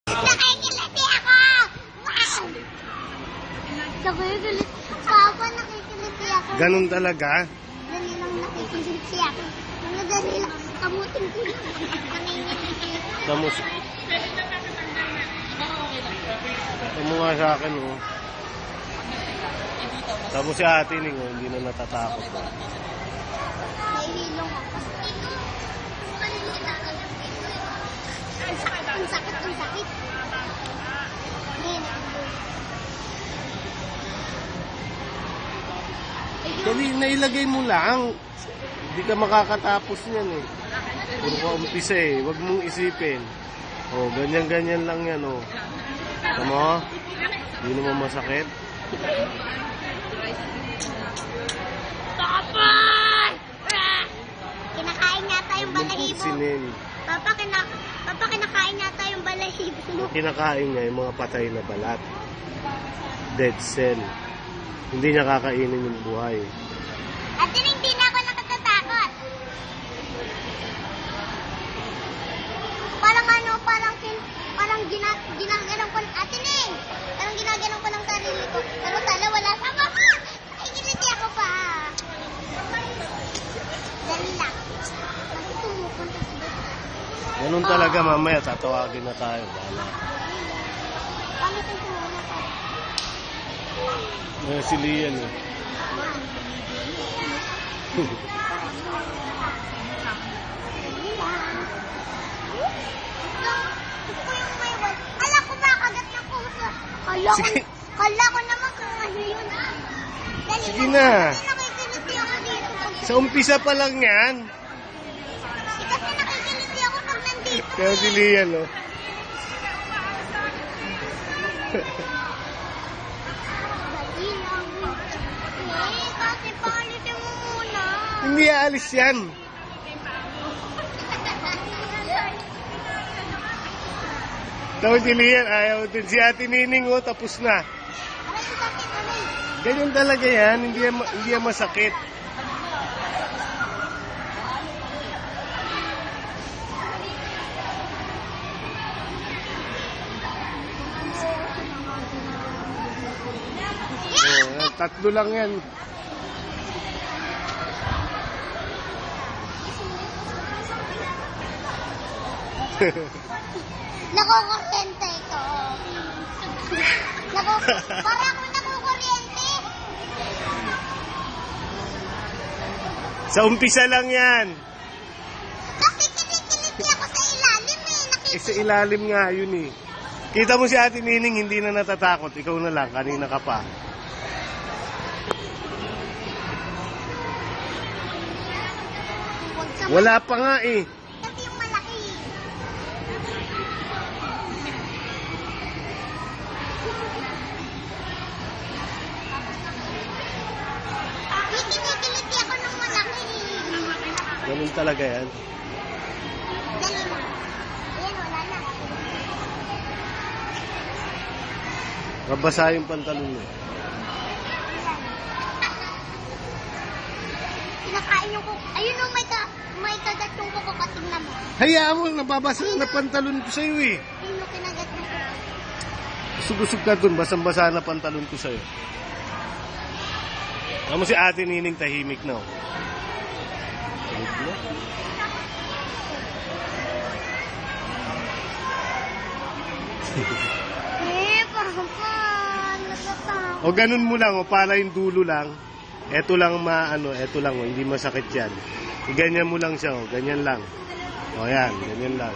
Nakikiliti ako! Wow! Nakikiliti. Papa, nakikiliti ako. Ganun talaga? Dali lang nakikiliti ako. Mga dali lang. Kamutin ko lang. Nakikiliti. Tamo nga sa akin, oh. Tamo si ate Ning, oh, hindi na natatakot. Nahihilong ako. Ang sakit, ang sakit. Dali, nailagay mo lang. Hindi ka makakatapos niyan, eh. Puro ka umpisa, eh. Huwag mong isipin. Oh, ganyan-ganyan lang yan, oh. Tama? Hindi naman masakit. Kinakain yata yung balahibo. Sinin. Papa, kinakain yata yung balahibo mo. Kinakain niya yung mga patay na balat. Dead cell. Hindi niya kakainin yung buhay. At hindi na ako nakatatakot. Parang ginaganon ko, Atining! Parang ginaganon ko ng sarili ko. Pero sana wala sa mama! Nakikiliti ako pa! Dali lang. Bakit tumupunta sa buta? Ganun talaga, mamaya tatawagin na tayo. Bahala. Paano kung tumuna ka? Si Lian, eh. Hala ko ba kagat ng puso? Sige. Hala ko naman kung ano yun. Dali Sige lang. na. Kasi nakikiliti ako dito. Sa umpisa pa lang yan. Kasi nakikiliti ako pag nandito. Kaya si Lian, oh. Dali lang. Kasi paalitin mo muna. Hindi aalis yan. Tapos si Lian, ayaw din. Si Ate Nining, oh, tapos na. Aray, sakit, aray. Ganyan talaga yan. Hindi yan masakit. Oh, tatlo lang yan. Nakukuryente ito. Para akong nakukuryente. Sa umpisa lang yan. Kasi kinikiliti ako sa ilalim eh. Sa ilalim nga yun, eh. Kita mo si Ate Nining, hindi na natatakot. Ikaw na lang, kanina ka pa. Huwag ka Wala pa nga, eh. Kasi yung malaki. Kinikiliti ako ng malaki. Ganun talaga yan. Dali lang. Ayan, wala na. Mabasa yung pantalon mo. Kinakain yung kuko. Ayun o, may kagat yung kuko ko. Tingnan mo. Hayaan mo, nababasa na pantalon ko sa'yo, eh. Ayun o, kinagat yung kuko. Usog-usog ka dun, basang-basa na pantalon ko sa'yo. Alam mo si Ate Nining tahimik na, oh. Tahimik na. Papa. Natatakot. O ganun mo lang, o para yung dulo lang. Eto lang eto lang, o, hindi masakit yan. Ganyan mo lang siya, o, ganyan lang. O yan, ganyan lang.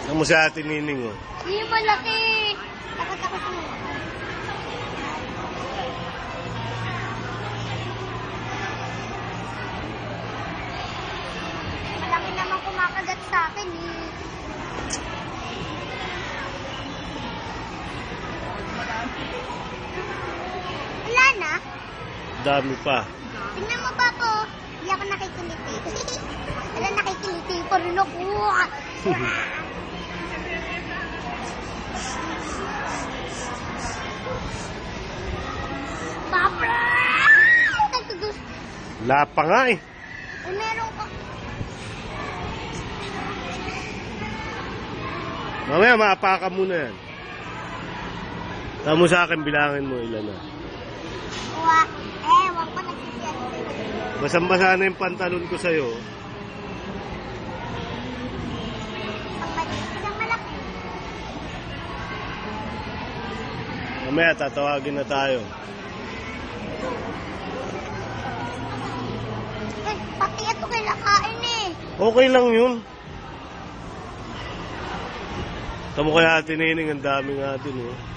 Alam mo si Ate Nining, o. Hindi malaki. Takot ako sa mga. Malaki naman kumakagat sa akin eh. Wala na. Dami pa. Tingnan mo pa po. Hindi ako nakikiliti. Wala nakikiliti pa rin ako. Wala pa nga eh. Eh, meron ka. Mamaya maapakan mo na yan. Tama mo sa akin, bilangin mo ilan na. Ewan ko, nagsisiyan sa'yo. Basang-basa na yung pantalon ko sa'yo. Ang maliit, isang malaki. Mamaya tatawagin na tayo. Eh, pati ito kinakain eh. Okay lang yun. Tamo kaya Ate Nining, ang dami nga din oh.